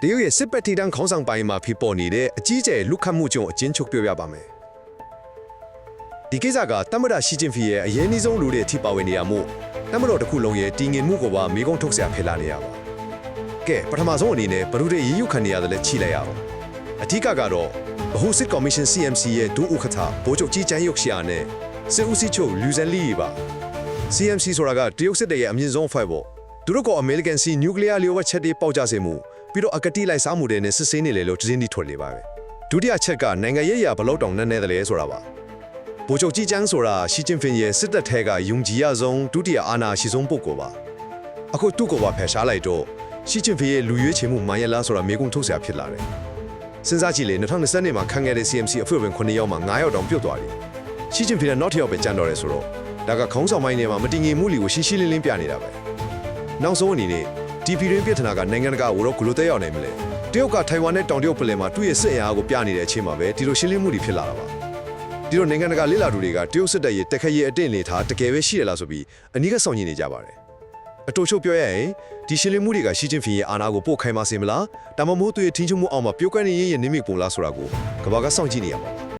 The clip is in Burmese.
တရုတ်ရဲ့စစ်ပတ်တီတန်းခေါင်းဆောင်ပိုင်းမှာဖြစ်ပေါ်နေတဲ့အကြီးကျယ်လူခတ်မှုကြုံအကျဉ်းချုပ်ပြောပြပါမယ်ဒီကိစ္စကတမရရှီကျင်ဖီရဲ့အရေးအဆုံးလူတွေအထိပါဝင်နေရမှုတမတော်တစ်ခုလုံးရဲ့တည်ငြိမ်မှုကိုပါမိကုံးထုတ်ဆရာဖြစ်လာနေရပါကဲပထမဆုံးအနေနဲ့ဘယ်လိုတွေရည်ရွယ်ခံနေရတယ်လဲချိလိုက်ရအောင်အထူးကတော့ဗဟိုစစ်ကော်မရှင် CMC ရဲ့ဒုဥက္ကဋ္ဌဗိုလ်ချုပ်ကြီးချမ်းရုပ်ရှာနဲ့စစ်ဦးစီးချုပ်လူဇန်လီပါ CMC ဆိုတာကတရုတ်စစ်တပ်ရဲ့အမြင့်ဆုံးအဖွဲ့ပေါ့သူတို့ကအမေရိကန်စီနျူကလ িয়ার လျှို့ဝှက်ချက်တွေပေါက်ကြစေမှုပြီးတော့အကတိလိုက်စားမှုတွေနဲ့စစ်ဆေးနေလေလို့သတင်းတွေထွက်နေပါပဲဒုတိယချက်ကနိုင်ငံရေးရာဘလောက်တောင်နည်းနည်းတယ်လဲဆိုတာပါဗိုလ်ချုပ်ကြီးချမ်းဆိုတာရှီကျင်ဖင်ရဲ့စစ်တပ်ထဲကယုံကြည်ရဆုံးဒုတိယအာဏာရှိဆုံးပုဂ္ဂိုလ်ပါအခုသူ့ကိုပါဖယ်ရှားလိုက်တော့ရှီကျင်ဖင်ရဲ့လူရွေးချယ်မှုမှန်ရလားဆိုတာမေးခွန်းထုတ်စရာဖြစ်လာတယ်စဉ်းစားကြည့်လေ2020နှစ်မှာခန့်ခဲ့တဲ့ CMC အဖွဲ့ဝင်9ယောက်မှာ9ယောက်တောင်ပြုတ်သွားပြီရှီကျင်ဖင်ကနောက်တစ်ယောက်ပဲကျန်တော့တယ်ဆိုတော့ဒါကခေါင်းဆောင်ပိုင်းထဲမှာမတည်ငြိမ်မှုတွေကိုရှင်းရှင်းလင်းလင်းပြနေတာပဲနောက်ဆုံးအနေနဲ့ဒီပြည်တွင်းပြဿနာကနိုင်ငံတကာကိုတော့ဂလိုတက်ရောက်နိုင်မလဲတရုတ်ကထိုင်ဝမ်နဲ့တောင်တရုတ်ပလယ်မှာသူ့ရဲ့စစ်အင်အားကိုပြနေတဲ့အချိန်မှာပဲဒီလိုရှင်းလင်းမှုတွေဖြစ်လာတာပါဒီလိုနိုင်ငံတကာလေ့လာသူတွေကတရုတ်စစ်တပ်ရဲ့တက်ခရဲအတင့်လေထားတကယ်ပဲရှိရလားဆိုပြီးအနီးကစောင့်ကြည့်နေကြပါတယ်အတူချုပ်ပြောရရင်ဒီရှင်းလင်းမှုတွေကရှီကျင်ဖင်ရဲ့အာဏာကိုပို့ခိုင်းပါစေမလားဒါမှမဟုတ်သူရဲ့ထင်းချုံမှုအောင်မှာပြုတ်ကန်းနေရင်နေမိပုံလားဆိုတာကိုကမ္ဘာကစောင့်ကြည့်နေရပါ